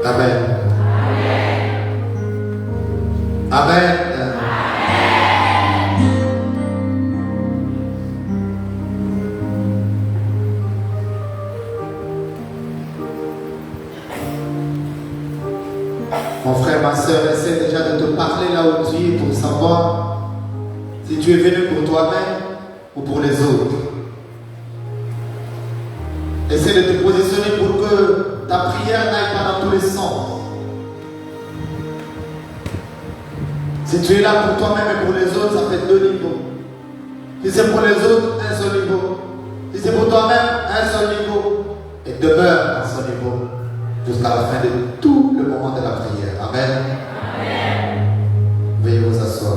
Amen. Amen. Mon frère, ma soeur, essaie déjà de te parler là où tu es pour savoir si tu es venu pour toi-même ou pour les autres. Essaie de te positionner pour que ta prière n'aille pas dans tous les sens. Si tu es là pour toi-même et pour les autres, ça fait deux niveaux. Si c'est pour les autres, un seul niveau. Si c'est pour toi-même, un seul niveau. Et demeure dans ce niveau jusqu'à la fin de tout le moment de la prière. Amen. Amen. Veuillez vous asseoir.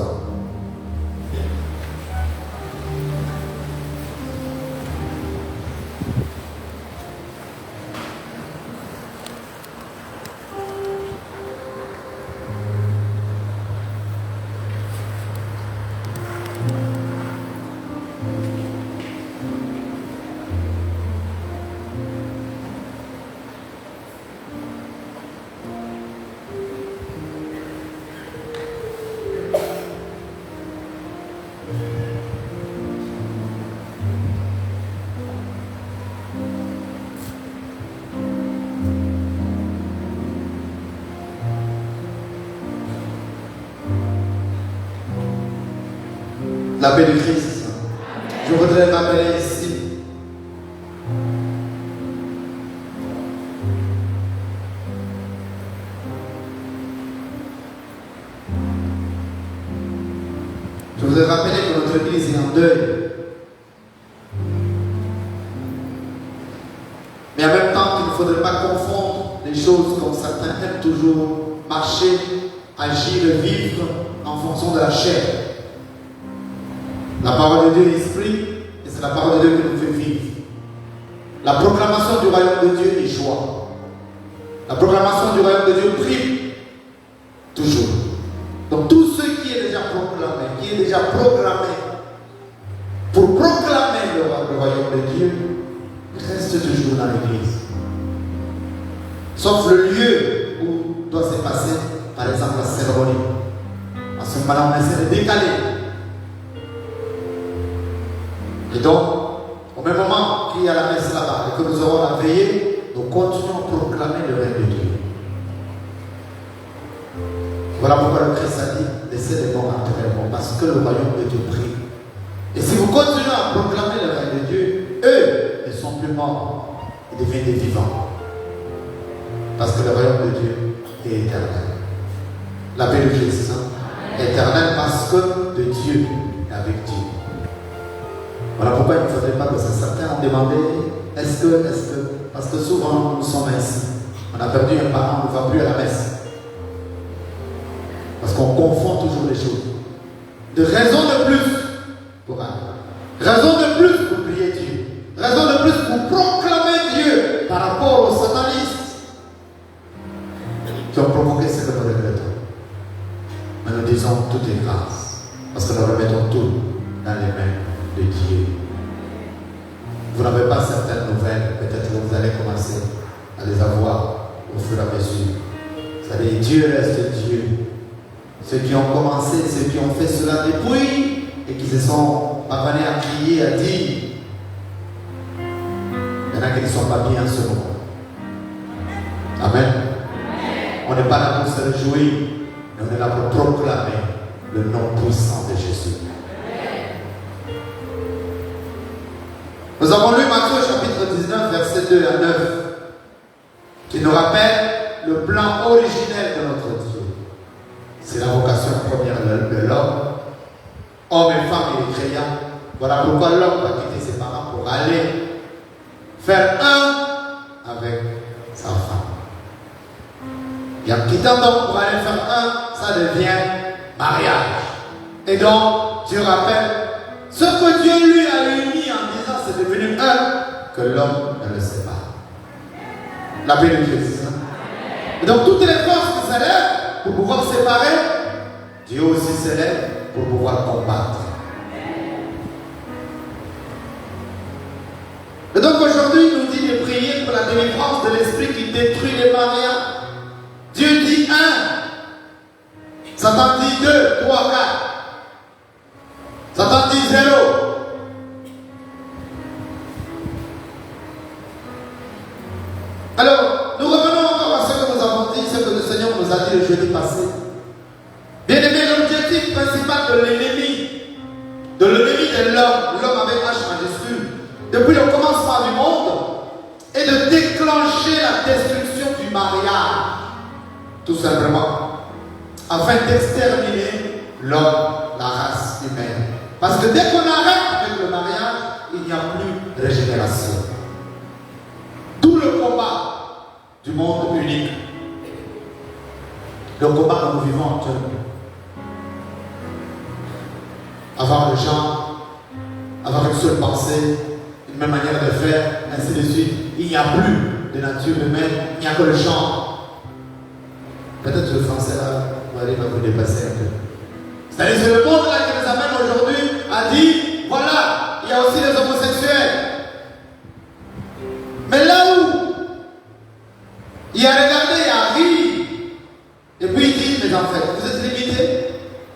La paix de Christ. Je voudrais m'appeler ici. Je voudrais rappeler que notre Église est en deuil. Mais en même temps qu'il ne faudrait pas confondre les choses comme certains aiment toujours marcher, agir, vivre en fonction de la chair. La parole de Dieu est esprit et c'est la parole de Dieu qui nous fait vivre. La proclamation du royaume de Dieu est joie. La proclamation du royaume de Dieu prime toujours. Donc tout ce qui est déjà proclamé, qui est déjà programmé pour proclamer le royaume de Dieu, reste toujours dans l'église. Sauf le lieu où doit se passer, par exemple, la cérémonie. À ce moment-là, on essaie de décaler. Et donc, au même moment qu'il y a la messe là-bas et que nous aurons la veillée, nous continuons à proclamer le règne de Dieu. Voilà pourquoi le Christ a dit, laissez les morts entrer les morts, parce que le royaume de Dieu prie. Et si vous continuez à proclamer le règne de Dieu, eux ne sont plus morts, ils deviennent des vivants. Parce que le royaume de Dieu est éternel. La paix de Christ est éternelle parce que de Dieu est avec Dieu. Voilà pourquoi il ne faudrait pas que certains ont demandé est-ce que, parce que souvent nous sommes ainsi. On a perdu un parent, on ne va plus à la messe. Parce qu'on confond toujours les choses. De raison de plus pour aller. Raison de plus pour prier Dieu. Raison de plus pour proclamer Dieu par rapport aux satanistes qui ont provoqué ce que nous regrettons. Mais nous disons tout est grâce. Parce que nous remettons tout dans les mains de Dieu. Vous n'avez pas certaines nouvelles, peut-être que vous allez commencer à les avoir au fur et à mesure. Vous savez, Dieu reste Dieu. Ceux qui ont commencé, ceux qui ont fait cela depuis et qui se sont parvenus à crier, à dire, il y en a qui ne sont pas bien en ce moment. Amen. On n'est pas là pour se réjouir, mais on est là pour proclamer le nom puissant de Jésus. Nous avons lu Matthieu chapitre 19, verset 2 à 9, qui nous rappelle le plan originel de notre Dieu. C'est la vocation première de l'homme, homme et femme et les créants. Voilà pourquoi l'homme va quitter ses parents pour aller faire un avec sa femme. Et en quittant donc pour aller faire un, ça devient mariage. Et donc, Dieu rappelle ce que Dieu lui a uni en disant c'est devenu un, que l'homme ne le sait pas. La paix de Christ. Et donc toutes les forces qui s'élèvent pour pouvoir séparer, Dieu aussi s'élève pour pouvoir combattre. Et donc aujourd'hui, il nous dit de prier pour la délivrance de l'esprit qui détruit les mariages. Alors, nous revenons encore à ce que nous avons dit, ce que le Seigneur nous a dit le jeudi passé. Bien aimé, l'objectif principal de l'ennemi de l'homme avec H majuscule, depuis le commencement du monde, est de déclencher la destruction du mariage, tout simplement, afin d'exterminer l'homme, la race humaine. Parce que dès qu'on arrête avec le mariage, il n'y a plus de régénération. Tout le combat du monde unique, le combat que nous vivons actuellement. Avoir le genre, avoir une seule pensée, une même manière de faire, ainsi de suite. Il n'y a plus de nature humaine, il n'y a que le genre. Peut-être le français là, va vous dépasser un peu. C'est-à-dire que le monde là qui nous amène aujourd'hui a dit, voilà, il y a aussi les homosexuels. Mais là où il a regardé, il a ri, et puis il dit, mes enfants, vous êtes limités,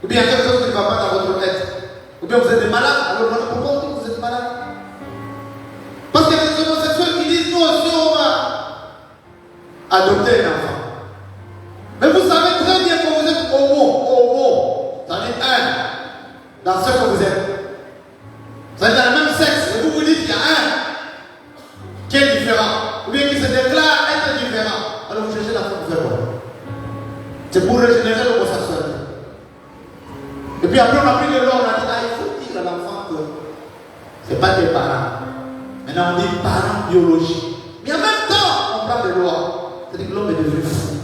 ou bien quelque chose qui ne va pas dans votre tête. Ou bien vous êtes des malades, alors pourquoi on dit que vous êtes malades? Parce qu'il y a des homosexuels qui disent nous aussi on va adopter un enfant. Mais vous savez très bien que vous êtes homo, ça veut dire un, dans ce que vous êtes. Ça veut dire dans le même sexe, et vous dites qu'il y a un qui est différent, ou bien qui se déclare être différent. Alors vous cherchez la femme de faire quoi? C'est pour régénérer l'homosexualité. Et puis après on a pris le loi, on a dit, il faut dire à l'enfant que ce n'est pas tes parents. Maintenant on dit parents biologiques. Mais en même temps, on parle de loi. C'est-à-dire que l'homme est devenu fou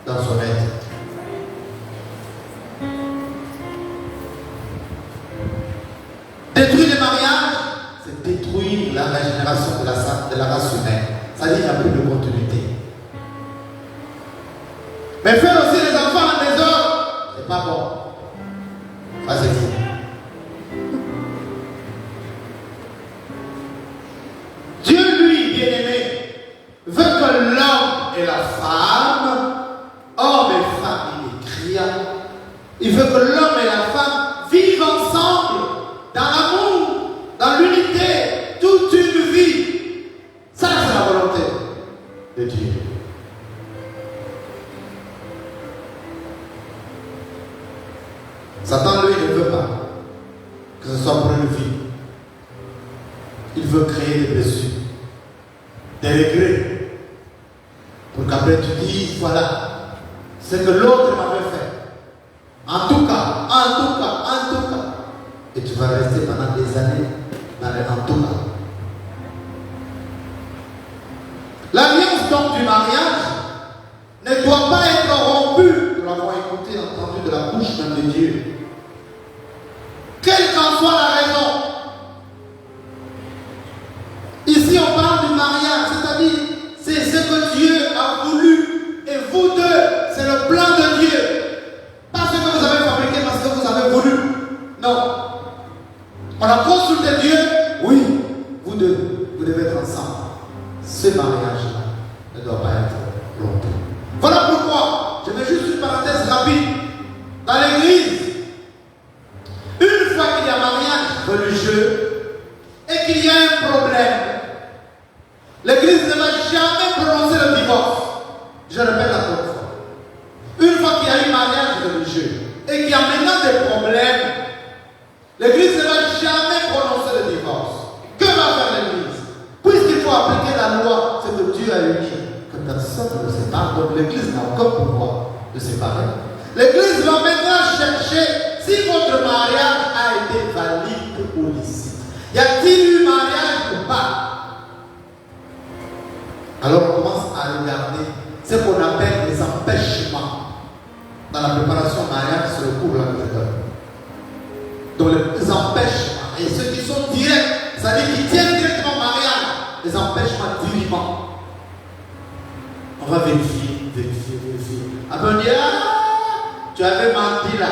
dans son être. Détruire les mariages, c'est détruire la régénération de la race humaine. C'est-à-dire qu'il n'y a plus de continuité. Mais faire aussi les enfants en désordre, c'est pas bon. Ça c'est fou. Dieu, lui, bien-aimé, veut que l'homme et la femme, homme et femme, il écrit, il veut que l'homme et la femme vivent ensemble dans l'amour, dans l'unité, toute une vie. Ça, c'est la volonté de Dieu. Satan, lui, ne veut pas que ce soit pour une vie. Il veut créer des blessures, des regrets, pour qu'après tu dises, voilà, c'est que l'autre m'avait fait. En tout cas. Et tu vas rester pendant des années dans les en tout cas. L'alliance donc du mariage ne doit pas être rompue, nous l'avons écouté, entendu de la bouche même de Dieu. Quelle qu'en soit la raison. Ici on parle du mariage, c'est-à-dire c'est ce que Dieu a voulu et vous deux, c'est le plan de Dieu. Pas ce que vous avez fabriqué parce que vous avez voulu. Non. On a consulté Dieu, oui, vous deux, vous devez être ensemble. Ce mariage-là ne doit pas être rompu. Voilà pourquoi, je mets juste une parenthèse rapide. Dans l'église, une fois qu'il y a mariage religieux et qu'il y a un problème, l'église ne va jamais prononcer le divorce. Je répète encore une fois. Une fois qu'il y a eu mariage religieux et qu'il y a maintenant des problèmes, l'église ne va jamais prononcer le divorce. Que va faire l'église? Puisqu'il faut appliquer la loi, ce que Dieu a uni, que personne ne sépare, donc l'église n'a aucun pouvoir de séparer. L'église va maintenant chercher si votre mariage a été valide ou licite. Y a-t-il eu mariage ou pas? Alors on commence à regarder ce qu'on appelle les empêchements dans la préparation au mariage sur le cours là que je donne. Donc les empêchements, et ceux qui sont directs, c'est-à-dire qui tiennent directement au mariage, les empêchements directement. On va vérifier. Après on dit, tu avais menti là.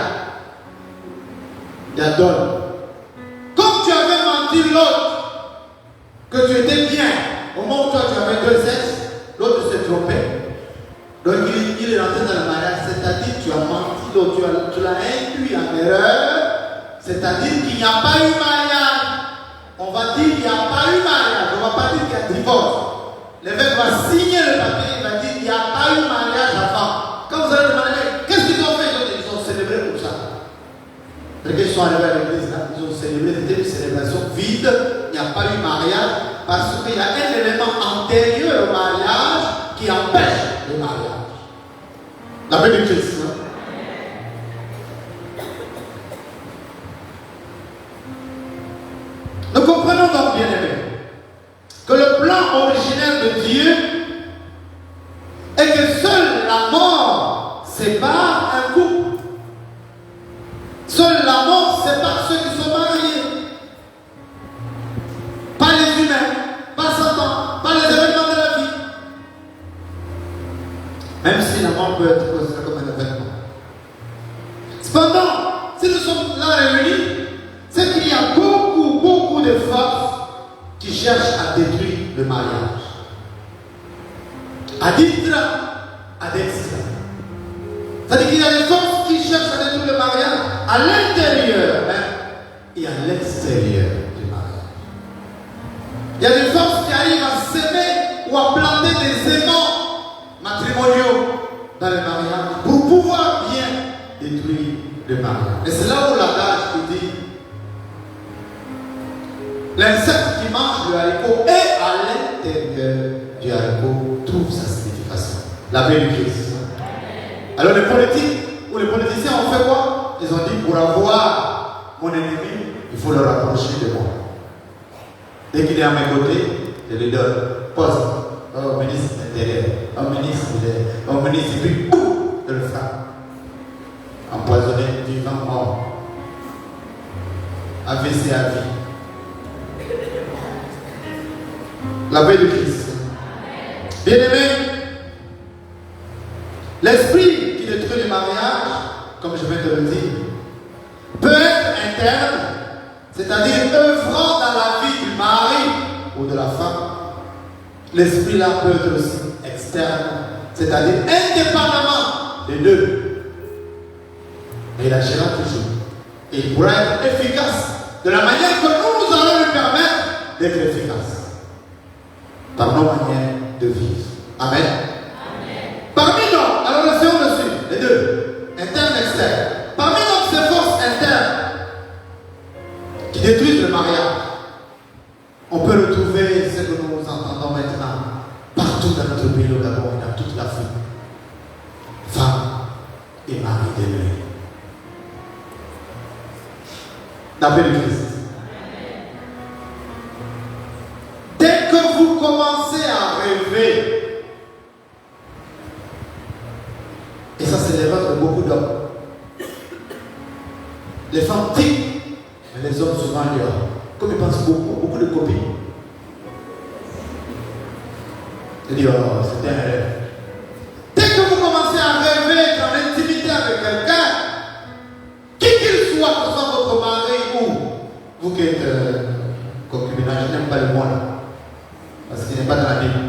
Il y a donne. Comme tu avais menti l'autre, que tu étais bien, au moment où toi tu avais deux sexes, l'autre s'est trompé. Donc il est rentré dans le mariage, c'est-à-dire tu as menti l'autre, tu l'as induit en erreur, c'est-à-dire qu'il n'y a pas eu mariage. On va dire qu'il n'y a pas eu mariage, on ne va pas dire qu'il y a divorce. l'évêque va signer le papier, il va dire il n'y a pas eu mariage avant. Quand vous allez demander, qu'est-ce qu'ils ont fait? Ils ont célébré comme ça. Les gens sont arrivés à l'église, là, ils ont célébré, c'était une célébration vide, il n'y a pas eu mariage, parce qu'il y a un élément antérieur au mariage qui empêche le mariage. La paix de Christ. Hein? Nous comprenons donc, bien aimé, que le plan originel de Dieu est que seule la mort sépare un couple. Seule la mort sépare ceux qui sont mariés. Pas les humains, pas Satan, pas les événements de la vie. Même si la mort peut être considérée comme un événement. Cependant, si nous sommes là réunis, c'est qu'il y a beaucoup de forces qui cherchent à détruire le mariage. À destra, à destra. C'est-à-dire qu'il y a des forces qui cherchent à détruire le mariage à l'intérieur et à l'extérieur du mariage. Il y a des forces qui arrivent à s'aimer ou à planter des aimants matrimoniaux dans le mariage pour pouvoir bien détruire le mariage. Et c'est là où l'adage qui dit l'insecte qui mange le haricot et à l'intérieur du haricot trouve sa signification. La paix du Christ. Alors les politiques ou les politiciens ont fait quoi? Ils ont dit pour avoir mon ennemi, il faut le rapprocher de moi. Dès qu'il est à mes côtés, je lui donne poste. Oh, ministre intérieur, oh, ministre, et puis de le faire. Empoisonné, vivant, mort. AVC à vie. La paix de Christ. Bien-aimé, l'esprit qui détruit le mariage, comme je viens de le dire, peut être interne, c'est-à-dire œuvrant dans la vie du mari ou de la femme. L'esprit là peut être aussi externe, c'est-à-dire indépendamment des deux. Et il agira toujours. Et il pourra être efficace de la manière que nous allons lui permettre d'être efficace. Par nos manières de vivre. Amen. Parmi donc, alors le Seigneur dessus, les deux, interne et externe. Parmi donc ces forces internes qui détruisent le mariage, on peut retrouver ce que nous entendons maintenant partout dans notre pays, au Gabon et dans toute l'Afrique. Femme et mari d'aimer. D'après le Christ. Dès que vous commencez à rêver, et ça c'est l'erreur de beaucoup d'hommes. Les femmes tiquent, mais les hommes souvent leur. Comme ils pensent beaucoup de copines. Ils disent, oh, c'est un rêve. Dès que vous commencez à rêver en intimité avec quelqu'un, qui qu'il soit, que ce soit votre mari ou vous qui êtes concubinage, je n'aime pas le mot là, parce qu'il n'est pas dans la Bible.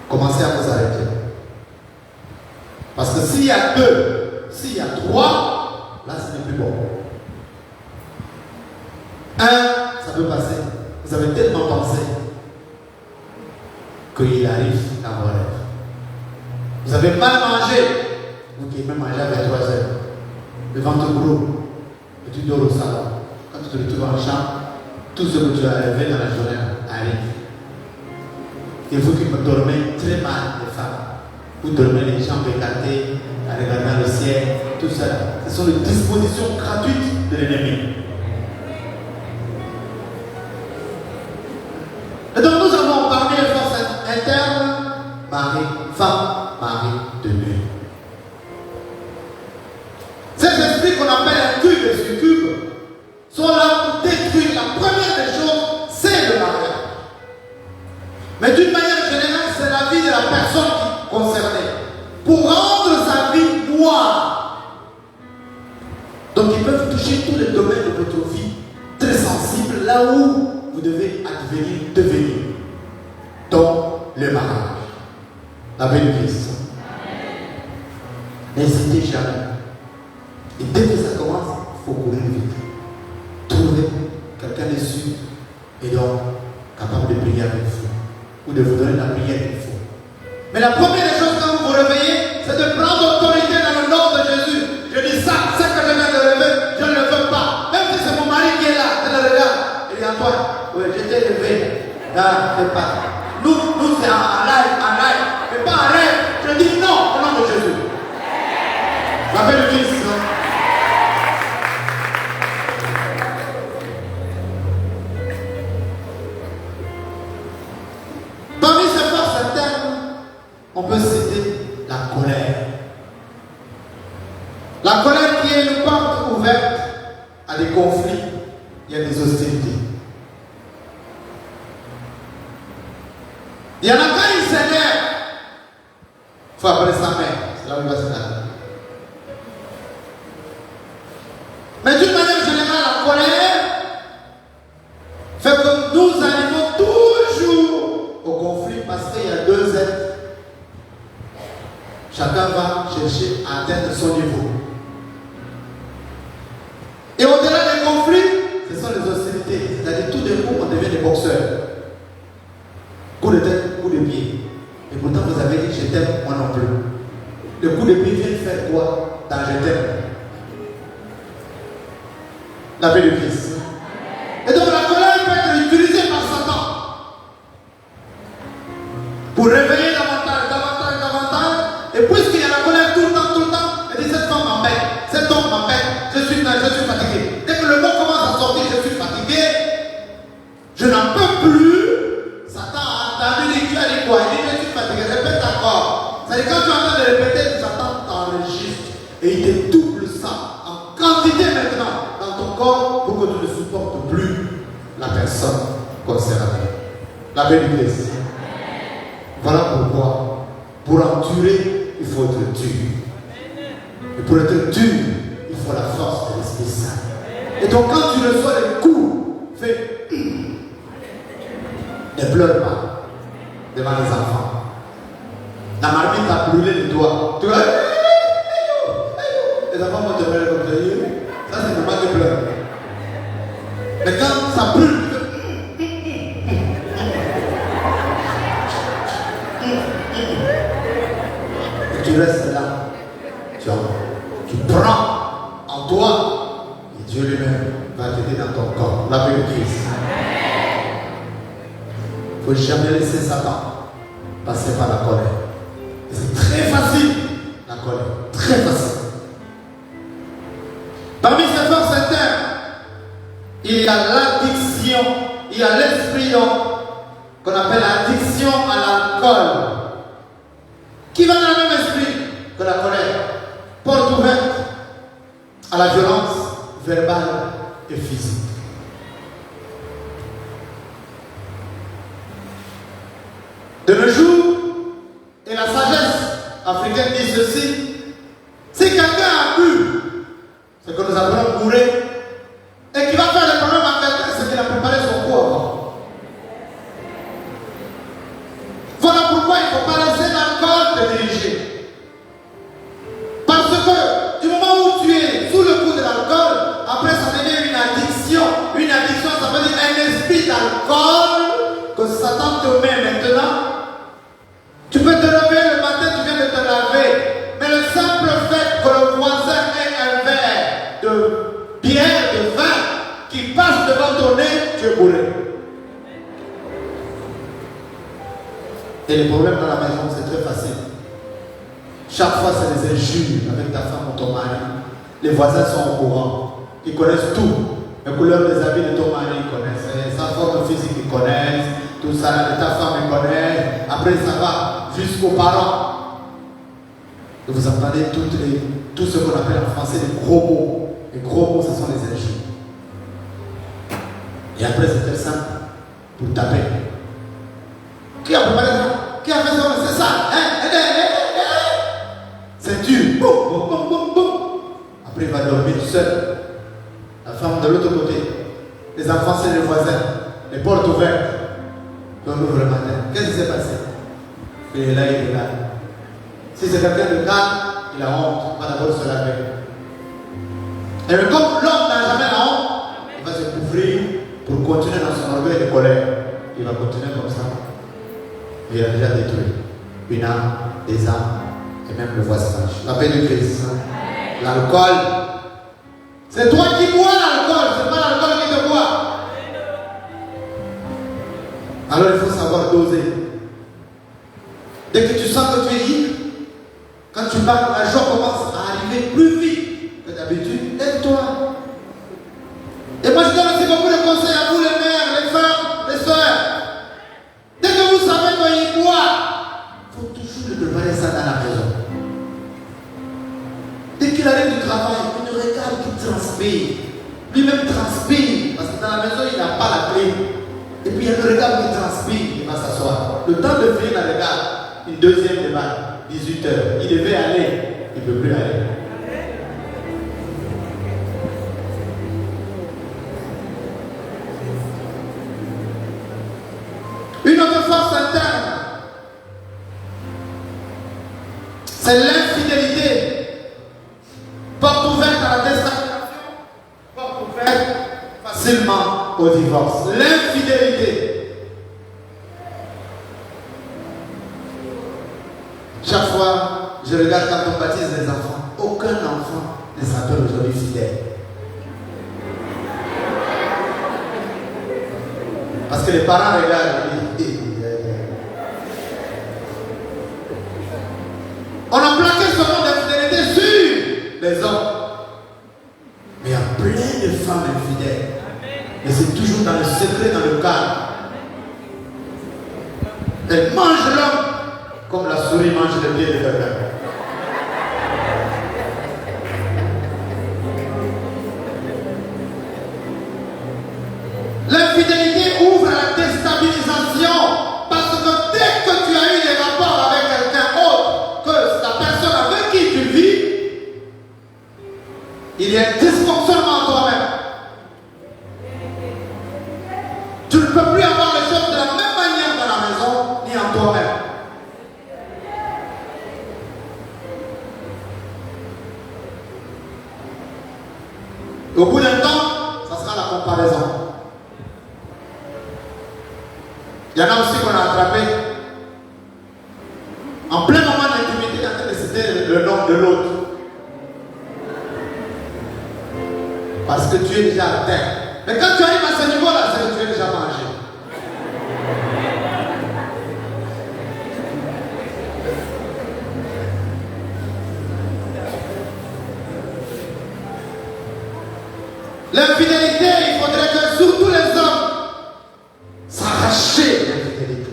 Commencez à vous arrêter. Parce que s'il y a deux, s'il y a trois, là ce n'est plus bon. Un, ça peut passer. Vous avez tellement pensé qu'il arrive dans vos rêves. Vous avez mal mangé. Vous qui aimez manger à 23 heures. Le ventre gros. Et tu dors au salon. Quand tu te retrouves en chambre, tout ce que tu as rêvé dans la journée arrive. Et vous qui me dormez très mal, les femmes, vous dormez les jambes écartées, en regardant le ciel, tout ça. Ce sont les dispositions gratuites de l'ennemi. Et donc nous avons parmi les forces internes, mari, femme, mari, de nuit. Ces esprits qu'on appelle incubes et succubes sont là pour détruire. La première des choses, c'est le mariage. Mais d'une manière générale, c'est la vie de la personne concernée. Pour rendre sa vie noire. Donc ils peuvent toucher tous les domaines de votre vie, très sensibles, là où vous devez devenir. Donc, le mariage. La paix de Christ. N'hésitez jamais. Et dès que ça commence, il faut courir vite. Trouver quelqu'un dessus et donc capable de prier avec vous. ou de vous donner la prière qu'il faut. Mais la première des choses quand vous vous réveillez, c'est de prendre autorité dans le nom de Jésus. Je dis ça, ce que je viens de lever, je ne le veux pas. Même si c'est mon mari qui est là, je le regarde. Il dit Antoine, oui, je t'ai levé. Là, c'est pas. Nous c'est en live, mais pas en rêve. Je dis non au nom de Jésus. J'appelle le Christ. Parmi ces forces internes, on peut citer la colère. La colère qui est une porte ouverte à des conflits et à des hostilités. Il y en a quand il s'énerve, il faut appeler sa mère, c'est là où il va se taper. Mais d'une manière générale, la colère fait que nous arrivons toujours au conflit parce qu'il y a deux êtres. Chacun va chercher à atteindre son niveau. Et au-delà des conflits, ce sont les hostilités. C'est-à-dire tout d'un coup, on devient des boxeurs. Coup de tête, coup de pied. Et pourtant, vous avez dit je t'aime, moi non plus. Le coup de pied vient faire quoi dans je t'aime? La paix de Christ. Et donc la colère peut être utilisée par Satan pour réveiller davantage. Et puisqu'il y a la colère tout le temps, elle dit cette femme m'embête, cet homme m'embête, je suis fatigué. Dès que le mot commence à sortir, je suis fatigué, je n'en peux plus. Satan a entendu dire tu as dit quoi? Il dit je suis fatigué, répète encore. C'est-à-dire quand tu entends de répéter, Satan t'enregistre et il te double ça en quantité maintenant dans ton corps pour que tu ne supportes plus la personne concernée. La paix du Christ. Voilà pourquoi, pour en tuer, il faut être dur. Et pour être dur, il faut la force de l'Esprit Saint. Et donc quand tu reçois les coups, fais ne pleure pas devant les enfants. La marmite a brûlé les doigts. Tu vois, les enfants vont te faire comme ça. Ça, c'est le moment de pleurer. Mais quand ça brûle, et tu restes là. Tu prends en toi et Dieu lui-même va t'aider dans ton corps. La paix de Christ. Il ne faut jamais laisser Satan passer par la colère. C'est très facile, la colère. Très facile. Parmi ces forces internes, il y a l'addiction, il y a l'esprit qu'on appelle l'addiction à l'alcool, qui va dans le même esprit que la colère. Porte ouverte à la violence verbale et physique. De nos jours, et la sagesse africaine dit ceci, si quelqu'un a bu ce que nous appelons bourré, et qui va faire le problème à quelqu'un, c'est qu'il a préparé son coup avant. Voilà pourquoi il ne faut pas laisser l'alcool te diriger. Parce que du moment où tu es sous le coup de l'alcool, après ça devient une addiction. Une addiction, ça veut dire un esprit d'alcool que Satan te met maintenant. Tu peux te lever le matin, tu viens de te laver. Mais le simple fait que le voisin ait un verre de bière, de vin, qui passe devant ton nez, tu es bourré. Et les problèmes dans la maison, c'est très facile. Chaque fois, c'est des injures avec ta femme ou ton mari. Les voisins sont au courant. Ils connaissent tout. Les couleurs des habits de ton mari, ils connaissent. Sa forme physique, ils connaissent. Tout ça, de ta femme, ils connaissent. Après, ça va jusqu'aux parents. Et vous entendez tout ce qu'on appelle en français les gros mots. Les gros mots, ce sont les injures. Et après, c'est très simple pour taper. Qui a préparé ça? Qui a fait ça? C'est ça. C'est dur. Boum, boum, boum, boum, boum. Après, il va dormir tout seul. La femme de l'autre côté. Les enfants, c'est les voisins. Les portes ouvertes. On ouvre le matin. Qu'est-ce qui s'est passé? Il est là, il est là. Si c'est quelqu'un de calme, il a honte. Il va d'abord se laver. Et comme l'homme n'a jamais la honte, il va se couvrir pour continuer dans son orgueil de colère. Il va continuer comme ça. il a déjà détruit une âme, des âmes et même le voisinage. La paix de Christ. L'alcool, c'est toi qui bois l'alcool, c'est pas l'alcool qui te boit. Alors il faut savoir doser. Dès que tu sens que tu es ivre, quand tu parles, la joie commence à arriver plus vite que d'habitude. Aide-toi. Et moi je donne aussi beaucoup de conseils à vous, les mères, les femmes, les soeurs. Dès que vous savez qu'il boit, il faut toujours le préparer ça dans la maison. Dès qu'il arrive du travail, il ne regarde qu'il transpire. Lui-même transpire, parce que dans la maison il n'a pas la clé. Et puis il le regarde qui transpire, il va s'asseoir. Le temps de finir la regarde, une deuxième débat, 18h. Il devait aller, il ne peut plus aller. Une autre force interne, c'est l'infidélité. Porte ouverte à la déstabilisation, porte ouverte facilement au divorce. L'infidélité. Chaque fois, je regarde quand on baptise les enfants, aucun enfant ne s'appelle aujourd'hui fidèle. Parce que les parents regardent et disent, on a plaqué ce nom d'infidélité sur les hommes. Mais il y a plein de femmes infidèles. Mais c'est toujours dans le secret, dans le calme. Elles mangent l'homme comme la souris mange le pied de quelqu'un. L'infidélité ouvre à la déstabilisation. Parce que dès que tu as eu des rapports avec quelqu'un autre que la personne avec qui tu vis, il y a un dysfonctionnement en toi-même. Tu ne peux plus avoir les choses de la même manière dans la maison, ni en toi-même. Au bout d'un temps, ça sera la comparaison. Il y en a aussi qu'on a attrapé en plein moment d'intimité, en train de citer le nom de l'autre. Parce que tu es déjà à terre. Mais quand tu arrives à ce niveau-là, c'est que tu es déjà mangé. L'infidélité, il faudrait que surtout les hommes s'arracher l'infidélité.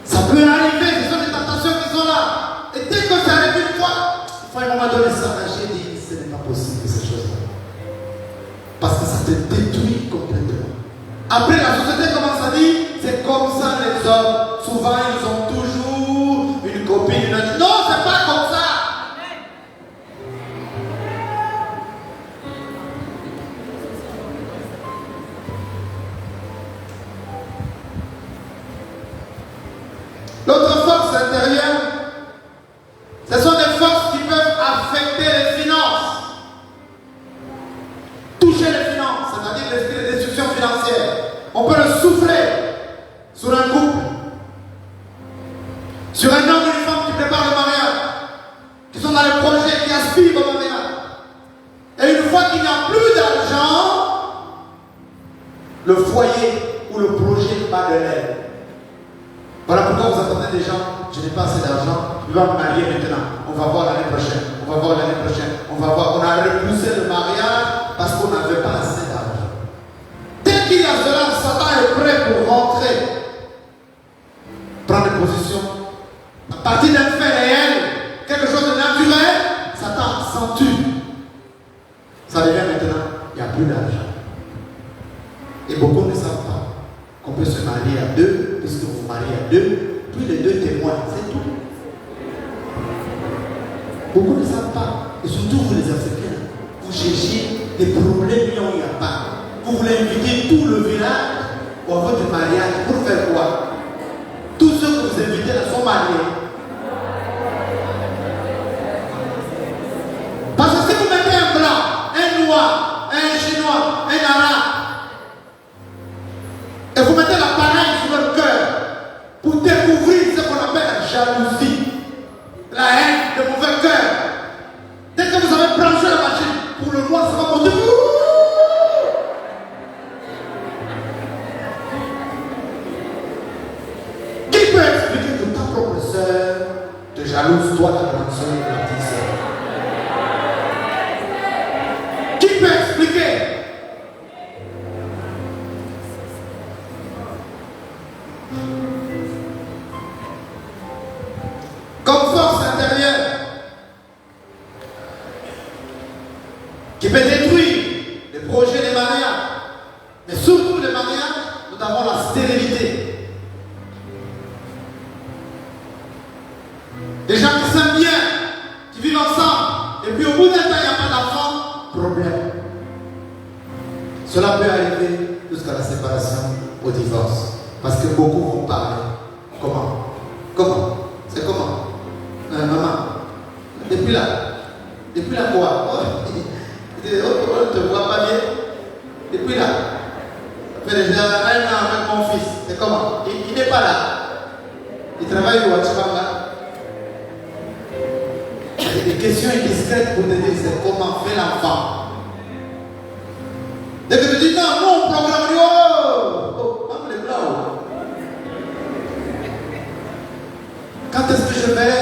Ça peut arriver, ce sont des tentations qui sont là. Et dès que ça arrive une fois, il faut à un moment donné s'arracher et dire ce n'est pas possible ces choses-là. Parce que ça te détruit complètement. Après, la société commence à dire c'est comme ça les hommes. Souvent, ils ont toujours une copine. Non, c'est pas comme ça. L'autre force intérieure, ce sont des forces qui peuvent affecter les finances. Toucher les finances, c'est-à-dire l'esprit de destruction financière. On peut le souffler sur un couple, sur un homme et une femme qui préparent le mariage, qui sont dans le projet, qui aspirent au mariage. Et une fois qu'il n'y a plus d'argent, le foyer ou le projet bat de l'aile. Voilà pourquoi vous attendez des gens, je n'ai pas assez d'argent, je vais me marier maintenant, on va voir l'année prochaine, on va voir l'année prochaine, on va voir, on a repoussé le mariage parce qu'on n'avait pas assez d'argent. Dès qu'il y a cela, Satan est prêt pour rentrer, prendre position. À partir d'un fait réel, quelque chose de naturel, Satan accentue. Ça devient maintenant, il n'y a plus d'argent. Et beaucoup ne savent pas qu'on peut se marier à deux, puisque vous vous mariez à deux, puis les deux témoins, c'est tout. Beaucoup ne savent pas, et surtout vous les Africains, vous cherchez des problèmes là où il n'y a pas. Vous voulez inviter tout le village à votre mariage, pour faire quoi? Tous ceux que vous invitez là sont mariés. Parce que si vous mettez un blanc, un noir, un chinois, un arabe, et vous mettez l'appareil sur leur cœur, jalouse toi, ta grande soeur, ta petite soeur. Qui peut expliquer? Comme force intérieure qui peut détruire les projets des mariages, mais surtout les mariages, nous avons la stérilité. Des gens qui s'aiment bien, qui vivent ensemble, et puis au bout d'un temps, il n'y a pas d'enfant, problème. Cela peut arriver jusqu'à la séparation, au divorce. Parce que beaucoup vont parler. Comment? Comment? C'est comment? Maman, depuis là quoi? On ne te voit pas bien. Depuis là. Ça fait déjà un an avec mon fils. C'est comment? Il n'est pas là. Il travaille au Wachibanga. Des questions indiscrètes pour te dire c'est comment fait l'enfant. Dès que tu dis non, on programme, quand est-ce que je vais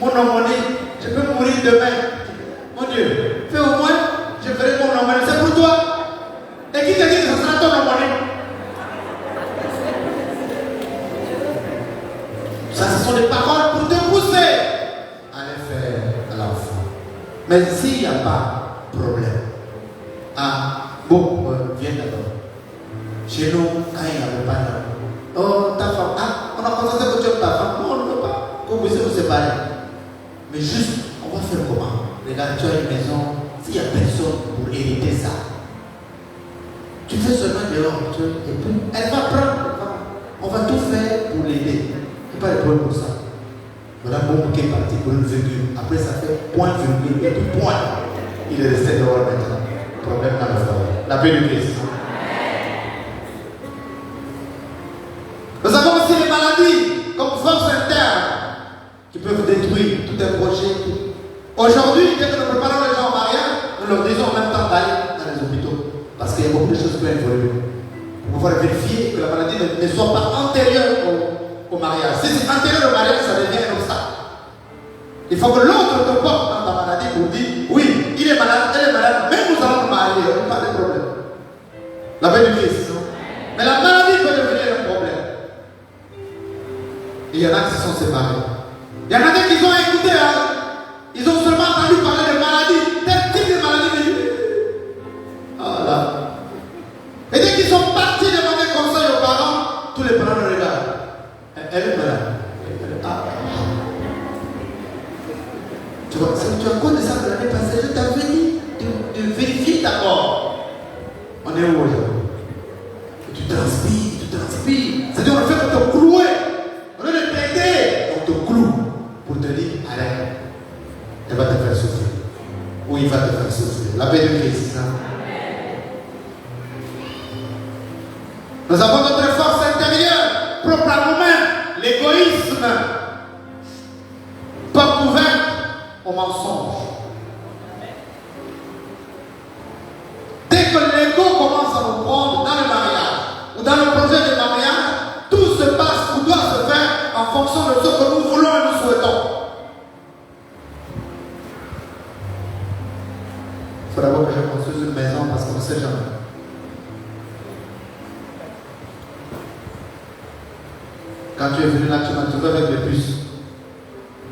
mon homonyme? Je peux mourir demain. Mon Dieu, fais au moins, je ferai mon homonyme. C'est pour toi. Et qui te dit que ce sera ton homonyme? Ça, ce sont des paroles pour te pousser à aller faire à l'enfant. Mais s'il n'y a pas de problème, viens d'abord. Chez nous, quand il n'y avait pas d'homme, oh, ta femme, on a constaté que tu aimes ta femme. Non, on ne veut pas. Qu'on puisse vous séparer. Mais juste, on va faire comment? Regarde, tu as une maison, s'il n'y a personne pour hériter ça, tu fais seulement dehors, et puis elle va prendre. On va tout faire pour l'aider. Il n'y a pas de problème pour ça. Voilà mon qui est parti pour une virgule. Après, ça fait point, virgule, et puis point. Il est resté dehors maintenant. Problème dans le foyer. La paix du Christ. Nous avons aussi les maladies comme force interne qui peuvent détruire tout un projet. Aujourd'hui, dès que nous préparons les gens au mariage, nous leur disons en même temps d'aller dans les hôpitaux. Parce qu'il y a beaucoup de choses qui peuvent évoluer. Pour pouvoir vérifier que la maladie ne soit pas antérieure au mariage. Si c'est antérieur au mariage, ça devient un obstacle. Il faut que l'autre te porte dans ta maladie pour dire oui, il est malade, elle est malade, mais nous allons nous marier, il n'y a pas de problème. La paix du Christ. Mais la maladie peut devenir un problème. Il y en a qui se sont séparés. Il y en a qui ont écouté, ils ont seulement entendu parler de maladies, tel type de maladie. Voilà. Et dès qu'ils sont partis demander conseil aux parents, tous les parents le regardent. Elle est malade. Tu vois, tu as quoi de ça de l'année passée? Je t'avais dit de vérifier d'abord. On est où aujourd'hui? Tu transpires. C'est-à-dire, on le fait pour te clouer. On lieu de t'aider, on te cloue pour te dire arrête. Elle va te faire souffrir. Ou il va te faire souffrir. La paix de Christ. Nous avons notre force intérieure, propre à nous-mêmes, l'égoïsme, porte ouverte au mensonge. Dès que l'ego commence à nous prendre dans le mariage ou dans le projet de mariage, tout se passe ou doit se faire en fonction de ce que nous voulons et nous souhaitons. Il faut d'abord que je construise une maison parce qu'on ne sait jamais. Quand tu es venu là, tu m'as trouvé avec les puces.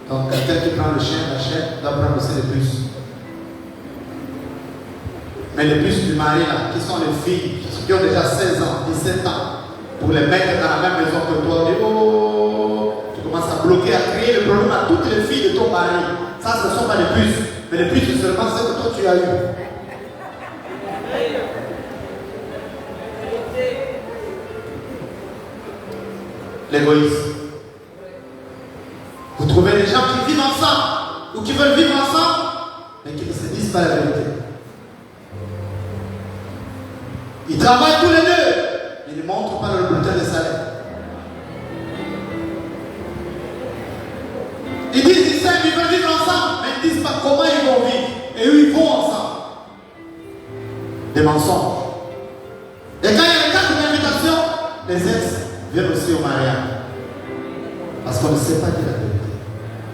Donc quelqu'un qui prend le chien, la chienne, doit prendre aussi les puces. Mais les puces du mari là, qui sont les filles, qui ont déjà 16 ans, 17 ans, pour les mettre dans la même maison que toi, tu commences à bloquer, à créer le problème à toutes les filles de ton mari. Ça, ce ne sont pas les puces. Mais les puces, c'est seulement ce que toi tu as eu. L'égoïsme. Vous trouvez des gens qui vivent ensemble ou qui veulent vivre ensemble, mais qui ne se disent pas la vérité. Ils travaillent tous les deux, mais ils ne montrent pas leur bulletin de salaire. Ils disent qu'ils s'aiment, ils veulent vivre ensemble, mais ils ne disent pas comment ils vont vivre. Et eux, ils vont ensemble. Des mensonges. Et quand il y a une carte d'invitation, les ex viennent aussi au mariage. Parce qu'on ne sait pas dire la vérité.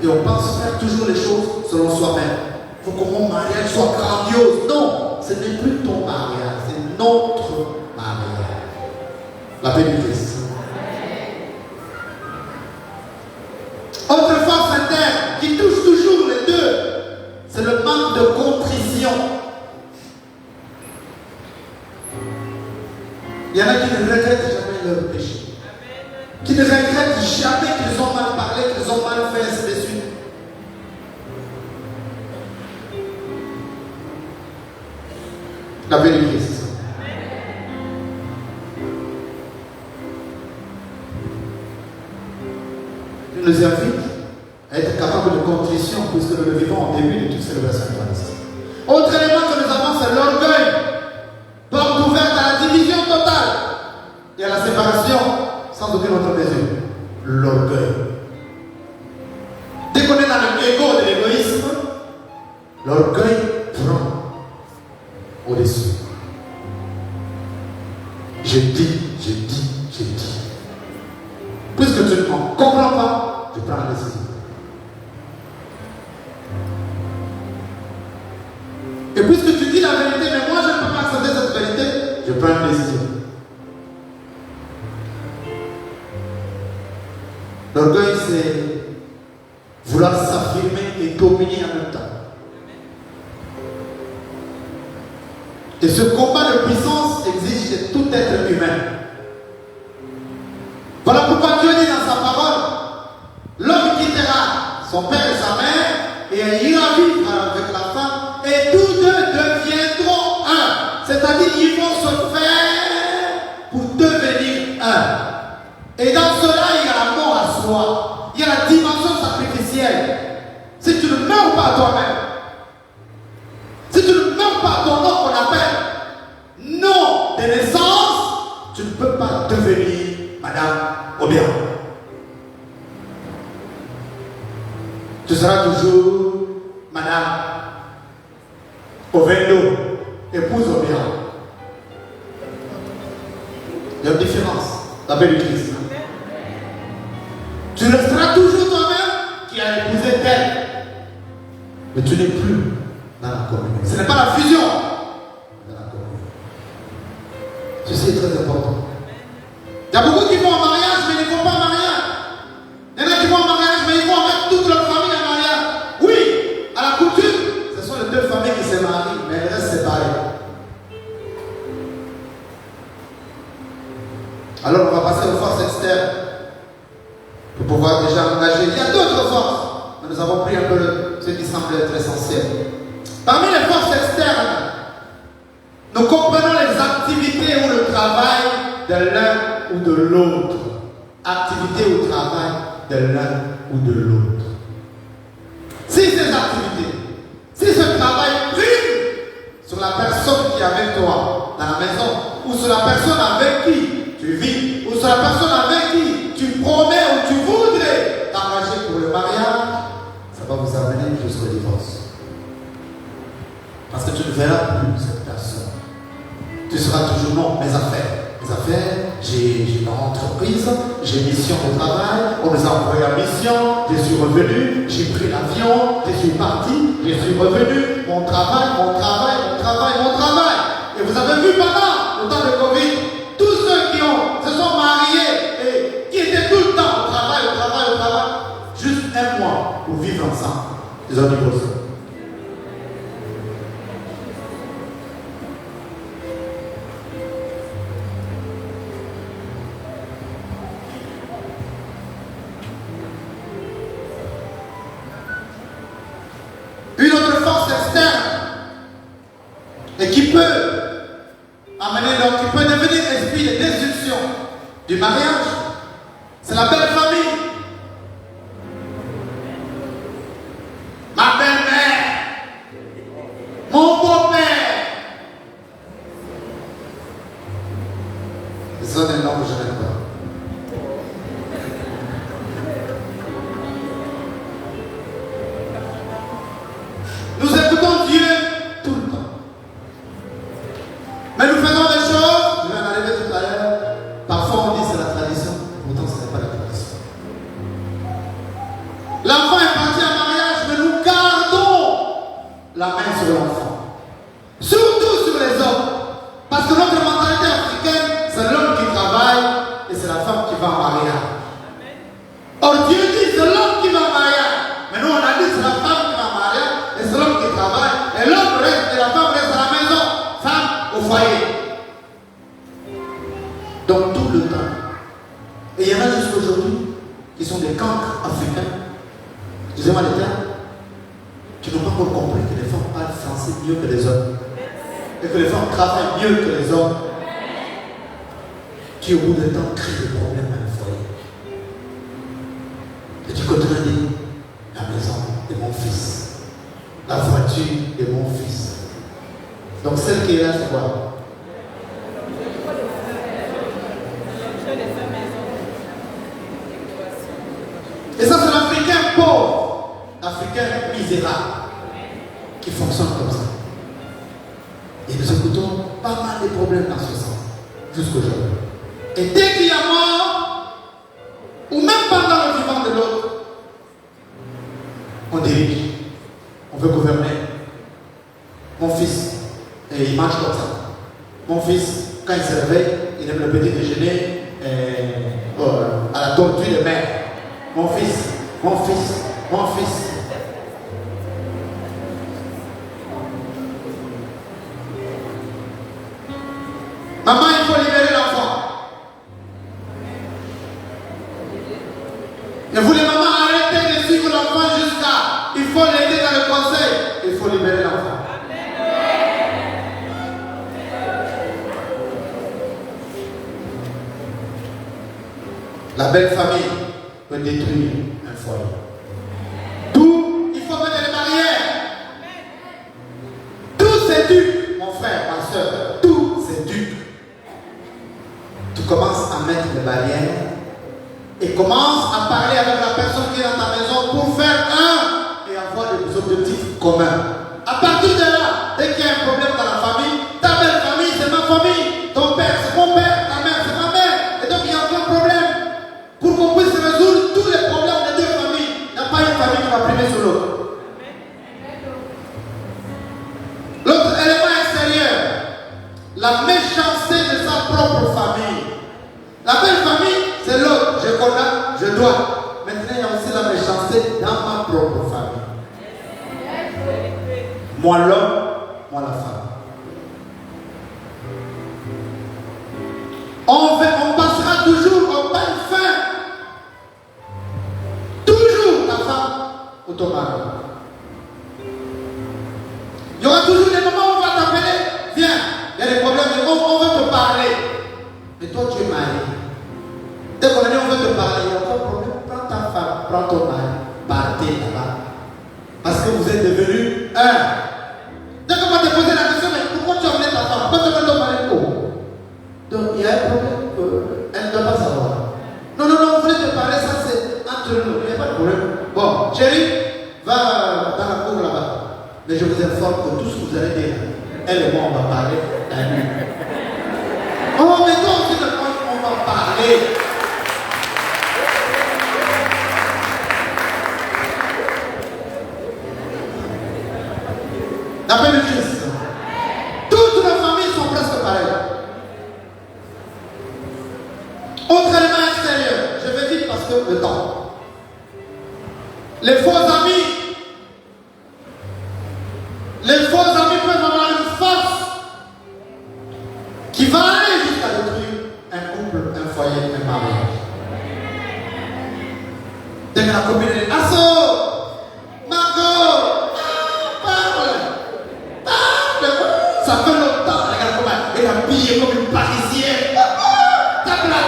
Et on pense faire toujours les choses selon soi-même. Il faut que mon mariage soit grandiose. Non, ce n'est plus ton mariage, c'est notre mariage. La paix du Christ. Autre force interne qui touche toujours les deux, c'est le manque de contrition. Il y en a qui ne regrettent jamais leur péché. Qui ne regrettent jamais qu'ils ont mal parlé, qu'ils ont mal fait, ainsi de suite. La paix du Christ. Je nous invite à être capable de contrition, puisque nous le vivons au début de toute célébration eucharistique. Autre élément que nous avons, c'est l'orgueil. Porte ouverte à la division totale et à la séparation sans aucune autre mesure. L'orgueil. Dès qu'on est dans l'ego de l'égoïsme, l'orgueil prend au-dessus. Je dis. Puisque tu ne comprends pas, je prends la décision. Et puisque tu dis la vérité, mais moi je ne peux pas accepter cette vérité, je prends une décision. L'orgueil, c'est vouloir s'affirmer et dominer en même temps. Et ce combat de puissance exige de tout être humain. Voilà pourquoi Dieu dit dans sa parole, l'homme quittera son père et sa mère et il ira vivre avec la femme et tous deux deviendront un. C'est-à-dire qu'ils vont se faire pour devenir un. Et dans cela, il y a la mort à soi. Il y a la dimension sacrificielle. Si tu ne meurs pas à toi-même, si tu ne meurs pas à ton nom qu'on appelle nom de naissance, tu ne peux pas devenir madame ou bien. Tu seras toujours madame au vélo, épouse au bien. Il y a une différence. La paix du Christ. Tu resteras toujours toi-même qui a épousé tel. Mais tu n'es plus dans la communion. Ce n'est pas la fusion dans la communion. Ceci est très important. Il y a beaucoup qui vont en mariage, mais ils ne vont pas en mariage. Il y en a qui vont en mariage, mais ils vont avec toute leur famille en mariage. Oui, à la coutume, ce sont les deux familles qui se marient, mais elles restent séparées. Alors on va passer aux forces externes pour pouvoir déjà engager. Il y a d'autres forces, mais nous avons pris un peu ce qui semble être essentiel. Parmi les forces externes, nous comprenons les activités ou le travail de l'un ou de l'autre. Activité ou travail de l'un ou de l'autre. Si ces activités, si ce travail prime sur la personne qui est avec toi dans la maison, ou sur la personne avec qui tu vis, ou sur la personne avec qui tu promets ou tu voudrais t'engager pour le mariage, ça va vous amener jusqu'au divorce. Parce que tu ne verras plus cette personne. Tu seras toujours non, mes affaires. Mes affaires, j'ai une entreprise, j'ai mission de travail, on nous a envoyé en mission, je suis revenu, j'ai pris l'avion, je suis parti, je suis revenu, mon travail. Et vous avez vu pendant le temps de Covid, tous ceux qui se sont mariés et qui étaient tout le temps au travail, juste un mois pour vivre ensemble, ils ont divorcé. Une autre force externe et qui peut amener, donc qui peut devenir esprit de destruction du mariage, c'est la belle famille. Ma belle-mère sur les cancres africains. Excusez-moi les termes. Qui n'ont pas encore compris que les femmes parlent français mieux que les hommes. Et que les femmes travaillent mieux que les hommes. Qui au bout d'un temps créent des problèmes dans le foyer. Et tu continues à dire, la maison de mon fils, la voiture de mon fils. Donc celle qui est là, c'est quoi? Et ça, c'est l'Africain pauvre, l'Africain misérable, qui fonctionne comme ça. Et nous écoutons pas mal de problèmes dans ce sens, jusqu'aujourd'hui. Et dès qu'il y a mort, ou même pendant le vivant de l'autre, on dirige, on veut gouverner. Mon fils, et il mange comme ça. Mon fils, quand il se réveille, il aime le petit déjeuner à la tortue de mer. Mon fils, mon fils, mon fils. Maman, il faut libérer l'enfant. Et vous les mamans, arrêtez de suivre l'enfant jusqu'à... Il faut l'aider dans le conseil. Il faut libérer l'enfant. La belle famille peut détruire un foyer. D'où il faut mettre des barrières. Tout s'éduque, mon frère, ma soeur. Tout s'éduque. Tu commences à mettre des barrières et commences à parler avec la personne qui est dans ta maison pour faire un et avoir des objectifs communs. À partir de là, dès qu'il y a un problème dans la famille, ta belle famille, c'est ma famille. Ton père, c'est mon père. Ta mère, c'est ma mère. Et donc, il n'y a aucun problème. Pour qu'on puisse résoudre tous les problèmes des deux familles. Il n'y a pas une famille qui va primer sur l'autre. L'autre élément extérieur, la méchanceté de sa propre famille. La belle famille, c'est l'autre. Je connais, je dois. Maintenant, il y a aussi la méchanceté dans ma propre famille. Moi l'homme, moi la femme. On passera toujours au pain fin. Toujours ta femme ou ton mari. Il y aura toujours des moments où on va t'appeler. Viens, il y a des problèmes, on veut te parler. Mais toi tu es marié. Dès qu'on a dit on veut te parler, il n'y a pas de problème. Prends ta femme, prends ton mari, partez là-bas. Parce que vous êtes devenus un. Dès qu'on va te poser la question, mais pourquoi tu as amené ta femme? Pourquoi tu as amené ton mari? Donc il y a un problème, elle ne doit pas savoir. Non, on voulait te parler, ça c'est entre nous, il n'y a pas de problème. Bon, chérie, va dans la cour là-bas. Mais je vous informe que tout ce que vous allez dire, elle et moi on va parler la nuit. Oh, mais toi aussi, on va parler. D'après le Christ, toutes nos familles sont presque pareilles. Autre élément extérieur, je vais vite parce que le temps. Les faux amis peuvent avoir une force qui va aller jusqu'à détruire un couple, un foyer, un mariage. Dès que la copine est Asso, Margot, parle. Ça fait longtemps, regarde comment elle est habillée comme une parisienne. Tape là.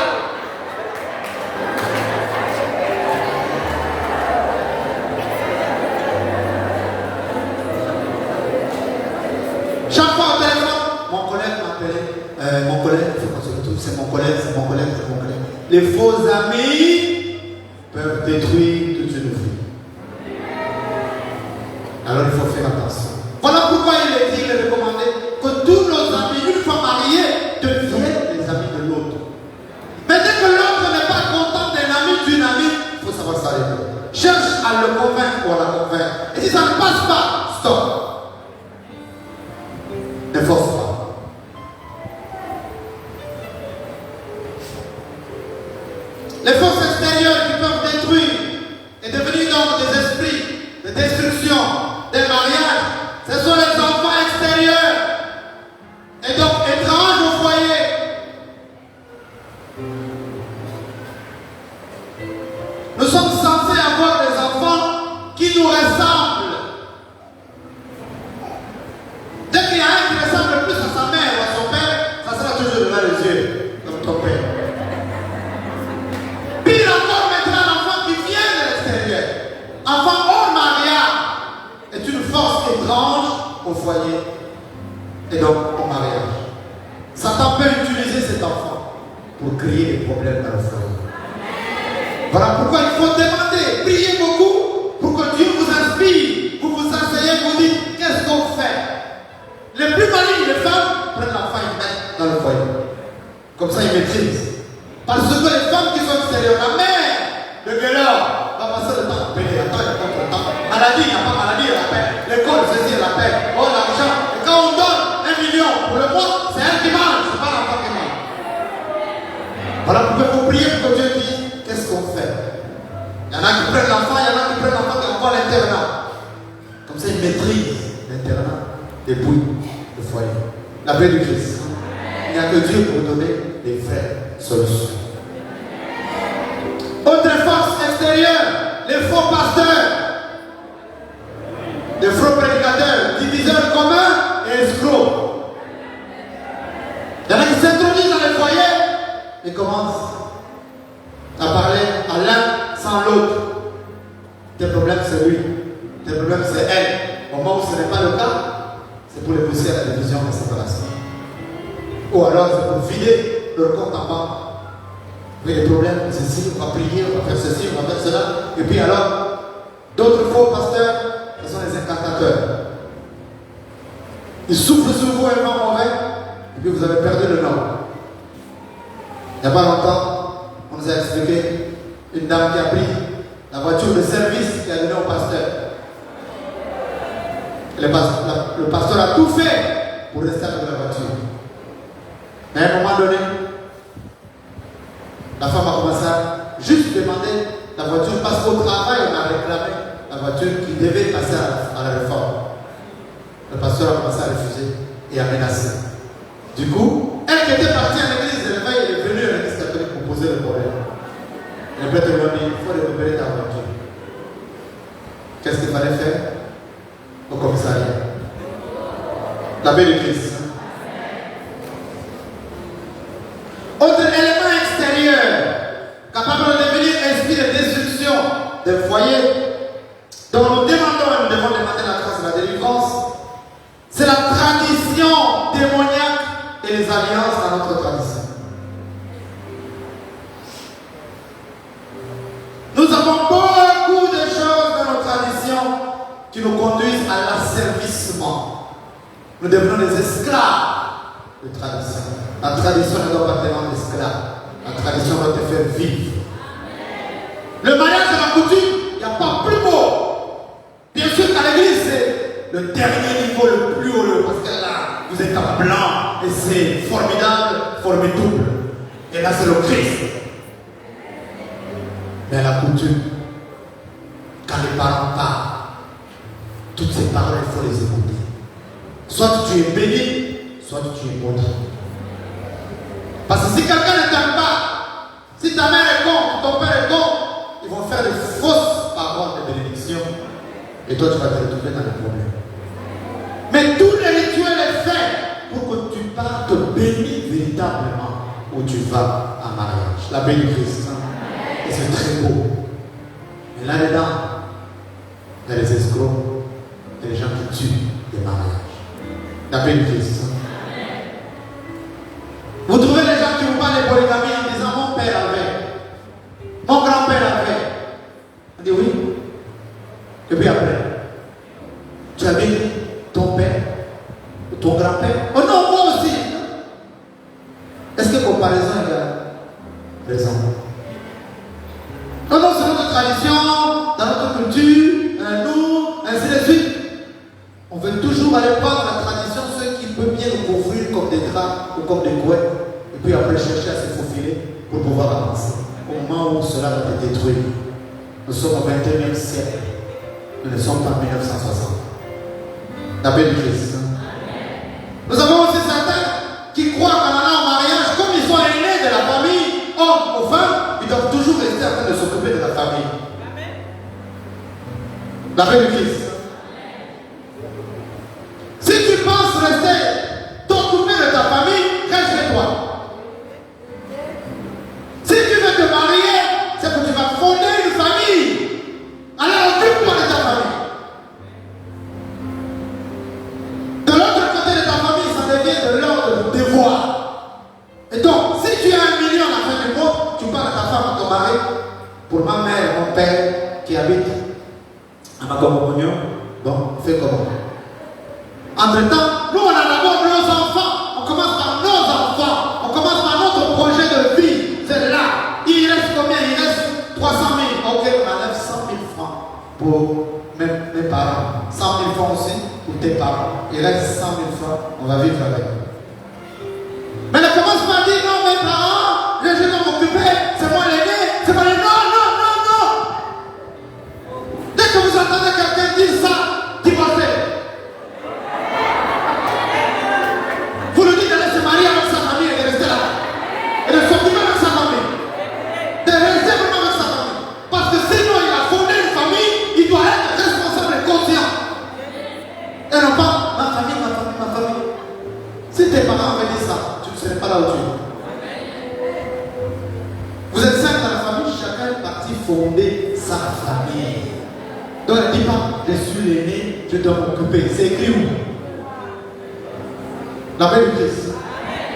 Chaque fois au téléphone, mon collègue m'appelait. Mon collègue, c'est mon collègue. Les faux amis peuvent détruire toute une vie. Alors il faut faire attention. Voilà pourquoi il est dit, il est recommandé que tous nos amis, une fois mariés, deviennent les amis de l'autre. Mais dès que l'autre n'est pas content d'un ami, d'une amie, il faut savoir s'arrêter. Cherche à le convaincre ou à la convaincre. Et si ça ne passe pas, stop. Ne force pas. Les forces extérieures qui peuvent détruire et devenir donc des esprits de destruction des mariages, ce sont les enfants extérieurs et donc étranges au foyer. Nous sommes censés avoir des enfants qui nous ressemblent. Dès qu'il y a un qui ressemble plus à sa mère ou à son père, ça sera toujours devant les yeux, comme ton père. Pire encore maintenant, l'enfant qui vient de l'extérieur, enfant hors mariage, est une force étrange au foyer et donc au mariage. Satan peut utiliser cet enfant pour créer des problèmes dans le foyer. Voilà pourquoi il faut demander, prier beaucoup pour que Dieu vous inspire, vous vous asseyez, vous dites qu'est-ce qu'on fait. Les plus malignes, les femmes, prennent l'enfant et mettent dans le foyer. Comme ça, ils maîtrisent. Parce que les femmes qui sont extérieures, la mère, le gueulard, va passer le temps à payer. Attends, il n'y a pas de temps. Maladie, il n'y a pas maladie, elle appelle. L'école, ceci, elle appelle. Oh, l'argent. Et quand on donne 1 million pour le mois, c'est elle qui mange, c'est pas l'enfant qui mange. Voilà pourquoi il faut prier pour que Dieu dise qu'est-ce qu'on fait. Il y en a qui prennent l'enfant, il y en a qui prennent l'enfant qui envoient à l'internat. Comme ça, ils maîtrisent l'internat, dépouillent le foyer. La paix du Christ. Il n'y a que Dieu pour donner les vraies solutions. Autre force extérieure, les faux pasteurs, les faux prédicateurs, diviseurs communs et escrocs. Il y en a qui s'introduisent dans les foyers et commencent à parler à l'un sans l'autre. Tes problèmes c'est lui, tes problèmes c'est elle. Au moment où ce n'est pas le cas, c'est pour les pousser à la division et la séparation. Ou alors c'est pour vider leur compte en banque. Oui, les problèmes, ceci, on va prier, on va faire ceci, on va faire cela. Et puis alors, d'autres faux pasteurs, ce sont les incantateurs. Ils soufflent sur vous un vent mauvais, et puis vous avez perdu le nom. Il n'y a pas longtemps, on nous a expliqué une dame qui a pris la voiture de service qui a donné au pasteur. Et le pasteur a tout fait pour rester avec la voiture. Mais à un moment donné, la femme a commencé à juste demander la voiture parce qu'au travail, on a réclamé la voiture qui devait passer à la réforme. Le pasteur a commencé à refuser et à menacer. Du coup, elle qui était partie à l'église de l'éveil, elle est venue à l'église catholique pour poser le problème. Le prêtre lui a dit, il faut récupérer ta voiture. Qu'est-ce qu'il fallait faire? Au commissariat. La paix du Christ. Autre élément extérieur, capable de devenir esprit de destruction des foyers, dont nous demandons et nous devons demander la grâce et la délivrance, c'est la tradition démoniaque et les alliances dans notre tradition. Nous avons beaucoup de choses dans nos traditions qui nous conduisent à l'asservissement. Nous devenons des esclaves de tradition. La tradition ne doit pas te rendre esclave. La tradition doit te faire vivre. Le mariage de la coutume, il n'y a pas plus beau. Bien sûr qu'à l'église, c'est le dernier niveau, le plus haut, parce que là, vous êtes en blanc et c'est formidable, formidable. Et là, c'est le Christ. Mais à la coutume, quand les parents parlent, toutes ces paroles, il faut les écouter. Soit tu es béni, soit tu es maudit. Parce que si quelqu'un ne t'aime pas, si ta mère est con, ton père est con, ils vont faire de fausses paroles de bénédiction. Et toi, tu vas te retrouver dans les problèmes. Mais tout le rituel est fait pour que tu partes béni véritablement où tu vas en mariage. La paix du Christ. Et c'est très beau. Mais là-dedans, il y a les escrocs et les gens qui tuent les mariages. La paix du Christ. Vous trouvez les gens qui vous parlent de polygamie en disant mon père avait, mon grand-père avait. On dit oui. Et puis après, tu as dit ton père, ton grand-père. Oh non, moi aussi. Est-ce que comparaison est raison? Non, non, c'est notre tradition, dans notre culture, nous, ainsi de suite. On veut toujours aller prendre la tradition, ceux qui peuvent bien nous couvrir comme des draps ou comme des couettes, et puis après chercher à se faufiler pour pouvoir avancer. Au moment où cela va être détruit, nous sommes au 21e siècle, nous ne sommes pas en 1960. La paix du Christ. Nous avons aussi certains qui croient qu'en allant au mariage, comme ils sont aînés de la famille, hommes ou femmes, ils doivent toujours rester en train de s'occuper de la famille. famille. La paix du Christ. Si tu penses rester t'occuper de ta famille, reste chez toi. Si tu veux te marier, c'est que tu vas fonder une famille. Alors occupe-toi de ta famille. De l'autre côté de ta famille, ça devient de l'ordre du devoir. Et donc, si tu as 1 million à la fin du mois, tu parles à ta femme, à ton mari. Pour ma mère et mon père qui habitent à Magomogonio, bon, fais comment? Entre-temps, nous on a d'abord nos enfants. On commence par nos enfants. On commence par notre projet de vie. C'est là. Il reste combien? Il reste 300 000. Ok, on enlève 100 000 francs pour mes parents. 100 000 francs aussi pour tes parents. Il reste 100 000 francs. On va vivre avec. Mais ne commence pas à dire non, mes parents, je dois m'occuper. C'est moi l'aîné. C'est moi l'aîné. Non, non, non, non. Dès que vous entendez quelqu'un dire ça, divorcez. Vous lui dites d'aller se marier avec sa famille et de rester là. Et de s'occuper avec sa famille. De rester vraiment avec sa famille. Parce que sinon il a fondé une famille, il doit être responsable et conscient. Et non pas ma famille, ma famille, ma famille. Si tes parents avaient dit ça, tu ne serais pas là où tu es. Vous êtes 5 dans la famille, chacun est parti fonder sa famille. Donc ne dis pas, je suis l'aîné, je dois m'occuper. C'est écrit où? La paix du Christ.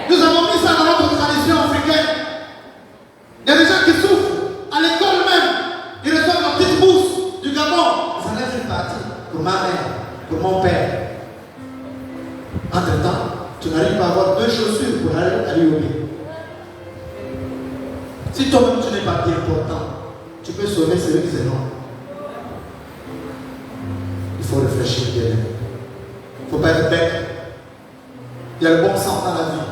Nous avons mis ça dans notre tradition africaine. Il y a des gens qui souffrent. À l'école même, ils reçoivent leur petite bourse du Gabon. Ça laisse une partie pour ma mère, pour mon père. Entre-temps, tu n'arrives pas à avoir 2 chaussures pour aller à l'IOB. Si toi-même tu n'es pas bien portant, tu peux sauver celui qui c'est non. Il faut réfléchir bien. Il ne faut pas être bête. Il y a le bon sens dans la vie.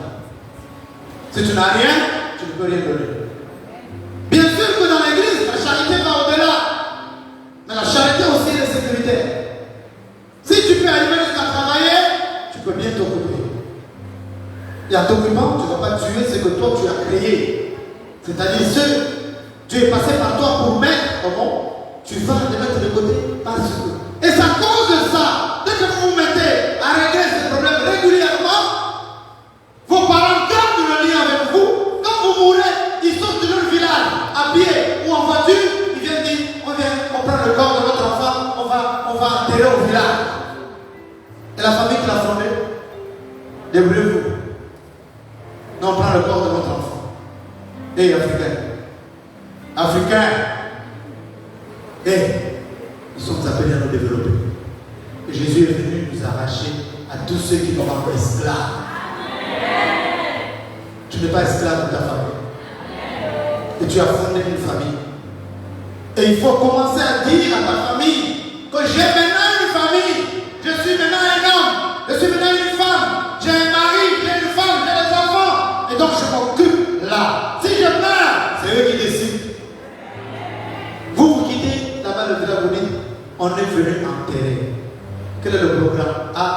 Si tu n'as rien, tu ne peux rien donner. Bien sûr que dans l'église, la charité va au-delà. Mais la charité aussi est sécuritaire. Si tu peux arriver jusqu'à travailler, tu peux bien t'occuper. Et en t'occupant, tu ne vas pas tuer ce que toi tu as créé. C'est-à-dire tu es passé par toi pour mettre au monde, tu vas le mettre de côté parce que. Et c'est à cause de ça, dès que vous vous mettez à régler ces problèmes régulièrement, vos parents gardent le lien avec vous. Quand vous mourrez, ils sortent de leur village à pied ou en voiture, ils viennent dire, on prend le corps de votre enfant, on va enterrer au village. Et la famille qui l'a fondé, débrouillez-vous. Non, on prend le corps de votre enfant. Et Africains, nous sommes appelés à nous développer. Et Jésus est venu nous arracher à tous ceux qui nous rendent esclaves. Tu n'es pas esclave de ta famille. Et tu as fondé une famille. Et il faut commencer à dire à ta famille que j'ai maintenant une famille. Je suis maintenant un homme. Je suis maintenant une femme. J'ai un mari, j'ai une femme, j'ai des enfants. Et donc je m'occupe là. Si je meurs, c'est eux qui décident. Vous quittez là-bas le village, vous dites, on est venu enterrer. Quel est le programme? Ah,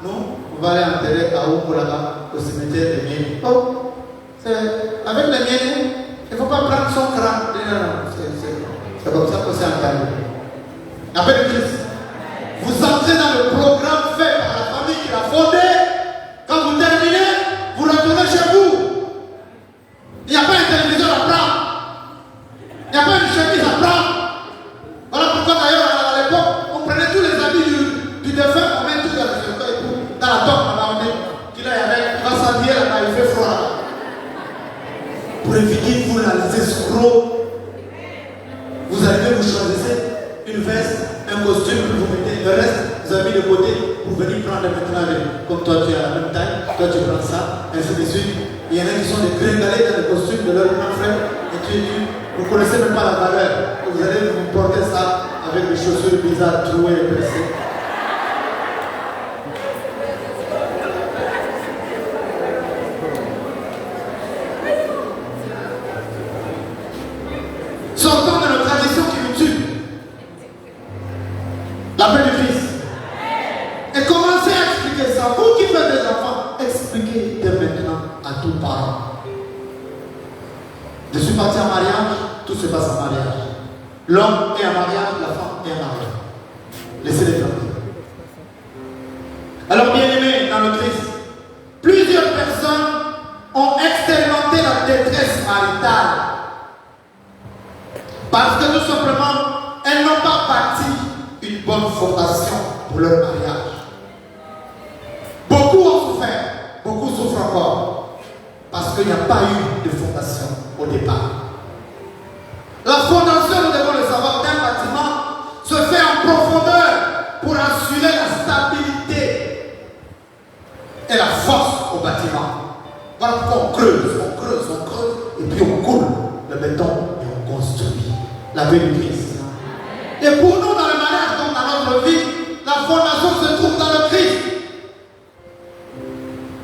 nous, on va aller enterrer à Ouko là-bas, au cimetière des Miennes. Oh, avec les Miennes, il ne faut pas prendre son crâne. Non, c'est comme ça que c'est entendu. Avec Christ, vous entrez dans le programme fait par la famille qui l'a fondé. Quand vous terminez, vous retournez chez vous. Il n'y a pas un téléviseur à prendre. Il n'y a pas une chemise à prendre. Voilà pourquoi d'ailleurs à l'époque, on prenait tous les habits du défunt, on met tout dans la tombe là-bas, qu'il a avec, il va s'habiller là-bas, il fait froid là-bas. Pour éviter vous là, les escrocs, vous arrivez, vous choisissez une veste, un costume, vous mettez le reste, vous avez mis de côté pour venir prendre maintenant, comme toi tu es à la même taille, toi tu prends ça, ainsi de suite. Il y en a qui sont des gringalés dans le costume de leur grand frère, et vous ne connaissez même pas la valeur. Vous allez vous porter ça avec des chaussures bizarres, trouées et pressées. Sortons de nos traditions qui nous tuent. La paix du Fils. Et commencez à expliquer ça. Vous qui faites des enfants, expliquez dès maintenant à tous parents. Je suis parti en mariage, tout se passe en mariage. L'homme est en mariage, la femme est en mariage. Laissez-les faire. Alors, bien aimés dans le Christ, plusieurs personnes ont expérimenté la détresse maritale parce que tout simplement, elles n'ont pas bâti une bonne fondation pour leur mariage. Beaucoup ont souffert, beaucoup souffrent encore parce qu'il n'y a pas eu de fondation au départ. La fondation, nous devons le savoir, d'un bâtiment se fait en profondeur pour assurer la stabilité et la force au bâtiment. Voilà pourquoi on creuse, et puis on coule le béton et on construit la vie du Christ. Et pour nous, dans le mariage, comme dans notre vie, la fondation se trouve dans le Christ.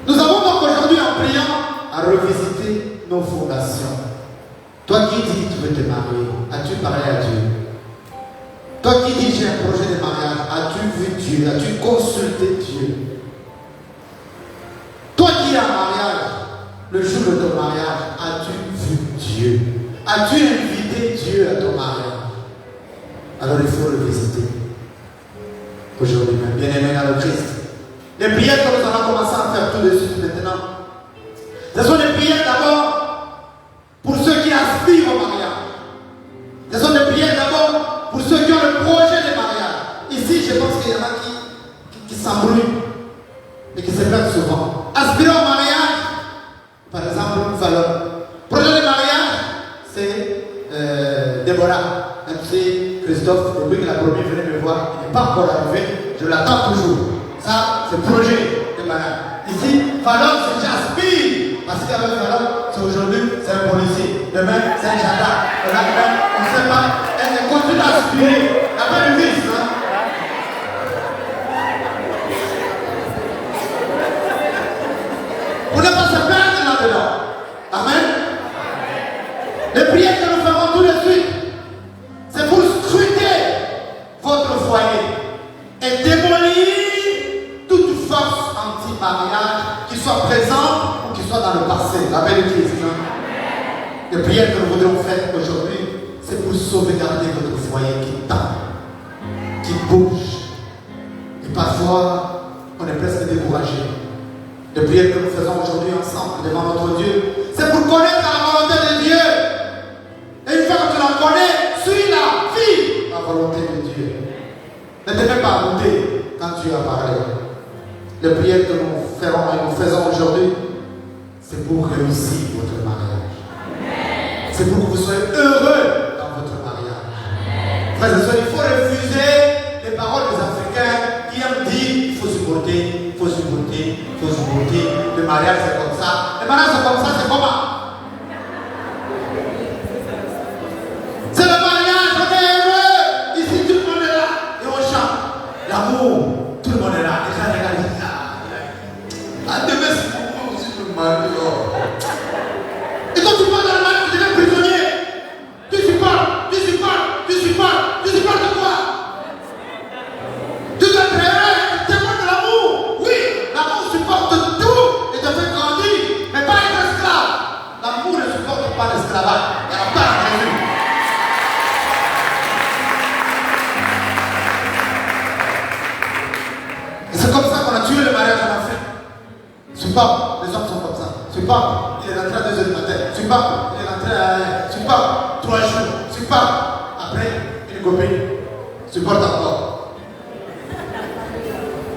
Nous avons donc aujourd'hui, en priant, à revisiter nos fondations. Toi qui dis que tu veux te marier, as-tu parlé à Dieu? Toi qui dis j'ai un projet de mariage, as-tu vu Dieu? As-tu consulté Dieu? Toi qui as un mariage, le jour de ton mariage, as-tu vu Dieu? As-tu invité Dieu à ton mariage? Alors il faut le visiter. Aujourd'hui, bien aimé dans le Christ. Les prières que nous allons commencer à faire tout de suite maintenant, ce sont des prières d'abord pour ceux qui aspirent au mariage. Ce sont des prières d'abord pour ceux qui ont le projet de mariage. Ici, je pense qu'il y en a qui s'embrouillent et qui se perdent souvent. Aspirer au mariage, par exemple, valeur. Projet de mariage, c'est Déborah. Même si Christophe, depuis que la première venait me voir, il n'est pas encore arrivé, je l'attends toujours. Ça, c'est projet de mariage. Ici, valeur, c'est j'aspire. Parce qu'avec valeur, c'est aujourd'hui, c'est un policier. Demain, c'est un gendarme. Et là, on ne sait pas. Elle continue à aspirer. Il n'y a pas de vice. Hein? Pour ne pas se perdre là-dedans. Amen. Les prières que nous ferons tout de suite, c'est pour scruter votre foyer et démolir toute force anti-mariage qui soit présente ou qui soit dans le passé. La belle Église. Hein? Les prières que nous voudrons faire aujourd'hui, c'est pour sauvegarder votre foyer qui tend, qui bouge. Et parfois, on est presque découragé. Les prières que nous faisons aujourd'hui ensemble devant notre Dieu, c'est pour connaître la volonté de Dieu. Et une fois que tu la connais, suis-la, vis la volonté de Dieu. Ne te fais pas douter quand Dieu a parlé. Les prières que nous ferons et nous faisons aujourd'hui, c'est pour réussir votre mariage. C'est pour que vous soyez heureux dans votre mariage. Frères et sœurs, il faut refuser les paroles des Africains qui aiment dire il faut supporter, il faut supporter, il faut supporter. Le mariage c'est comme ça. Le mariage c'est comme ça, c'est comment? C'est le mariage, on est heureux. Ici tout le monde est là et on chante. L'amour, tout le monde est là. Demain c'est pour moi aussi le mariage. Et quand tu parles dans le mariage, tu deviens prisonnier. Tu supportes de quoi? Tu dois être heureux, témoin de l'amour. Oui, l'amour supporte tout et te fait grandir, mais pas être esclave. L'amour ne supporte pas l'esclavage. Il n'y a pas de Jésus. Et c'est comme ça qu'on a tué le mariage en Afrique. C'est pas, les hommes sont comme ça. C'est pas, il est rentré à 2h du matin. C'est pas, il est rentré à. C'est pas, 3 jours. C'est pas, après, une copine. Supporte encore.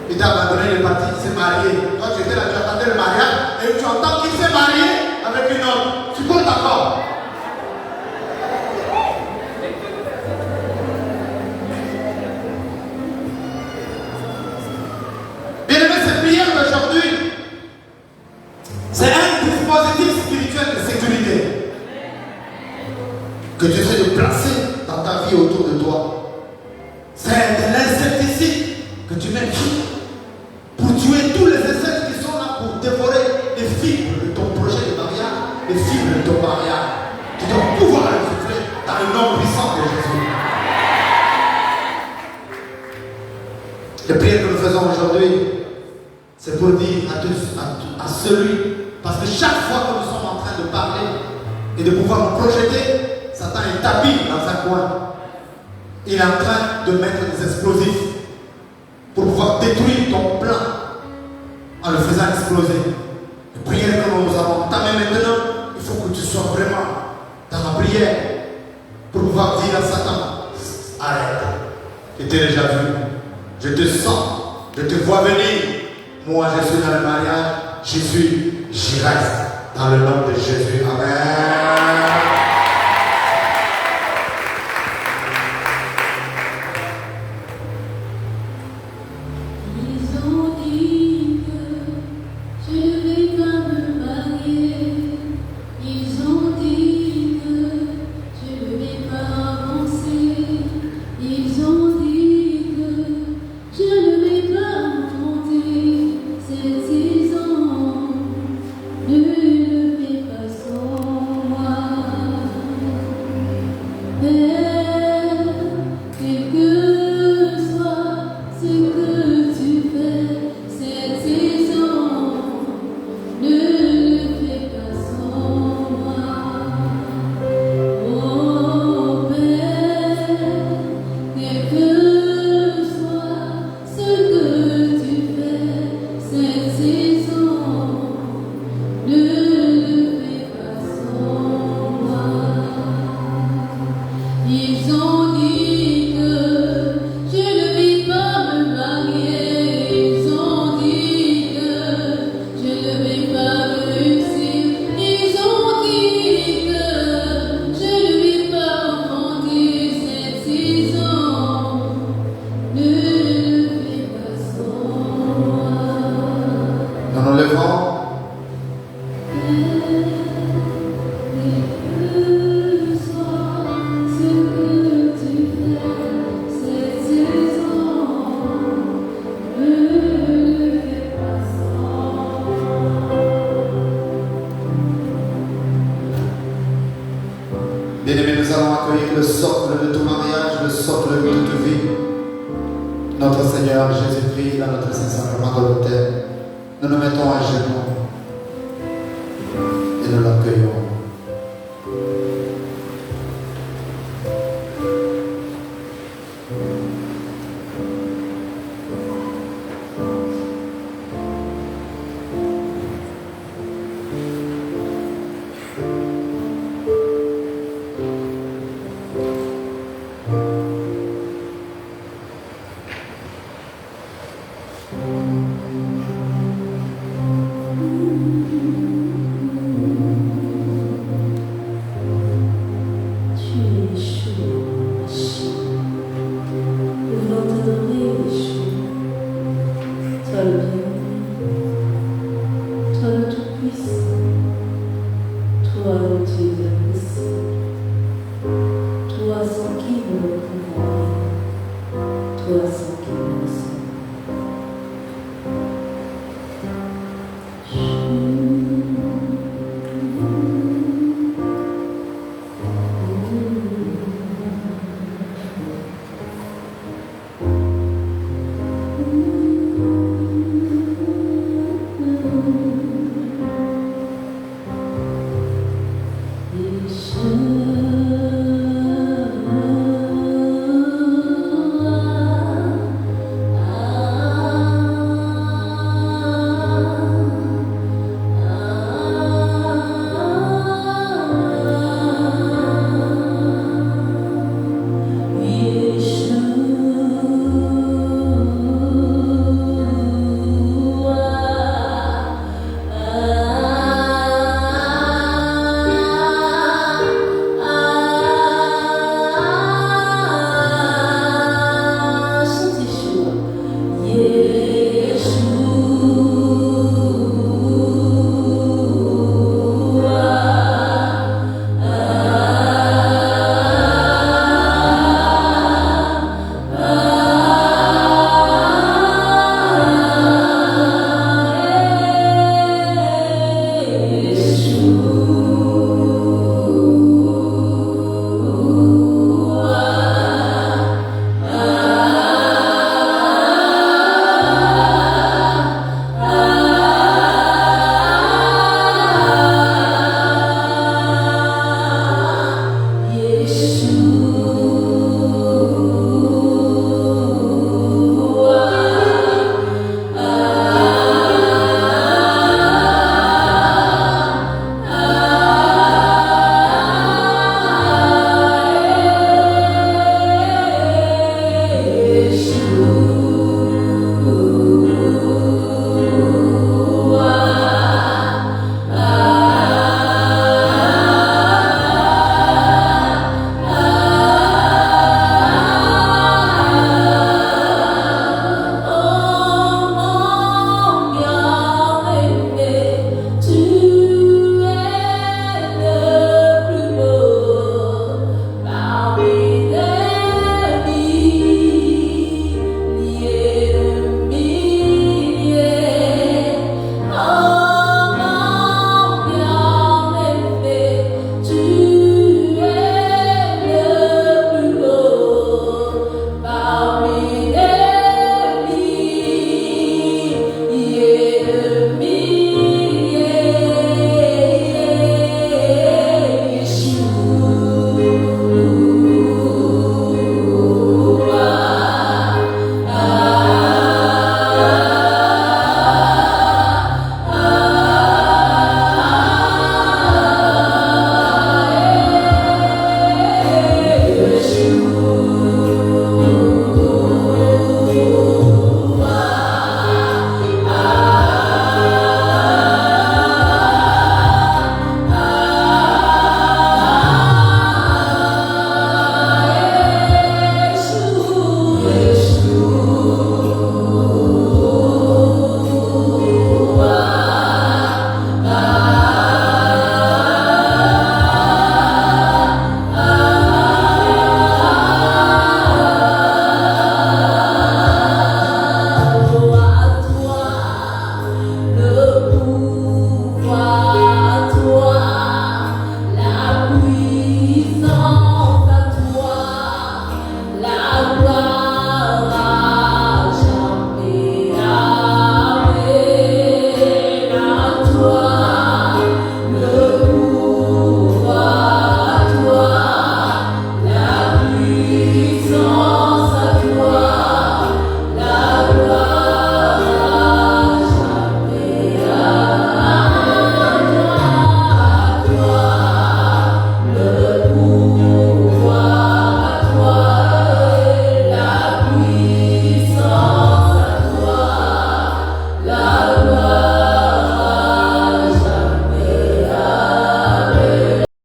Il t'a abandonné, il est parti, il s'est marié. Toi, tu étais là, tu attendais le mariage et tu entends qu'il s'est marié avec une autre. Supporte encore. Bien aimé, cette prière d'aujourd'hui, c'est un dispositif spirituel de sécurité que tu essaies de placer dans ta vie autour de toi. C'est de l'insecticide que tu mets pour tuer tous les insectes qui sont là pour dévorer les fibres de ton projet de mariage, les fibres de ton mariage. Tu dois pouvoir le souffler dans le nom puissant de Jésus. Les prières que nous faisons aujourd'hui, c'est pour dire à celui, parce que chaque fois que nous sommes en train de parler et de pouvoir nous projeter, Satan est tapis dans un coin. Il est en train de mettre des explosifs pour pouvoir détruire ton plan en le faisant exploser. La prière que nous avons entamée maintenant, il faut que tu sois vraiment dans la prière pour pouvoir dire à Satan, arrête, je t'ai déjà vu, je te sens, je te vois venir. Moi je suis dans le mariage, j'y reste dans le nom de Jésus. Amen. Bien-aimés, nous allons accueillir le socle de tout mariage, le socle de toute vie. Notre Seigneur Jésus-Christ, dans notre Saint-Sacrement de l'autel, nous nous mettons à genoux et nous l'accueillons. Toi sans qui nous ne pouvons rien, toi sans qui nous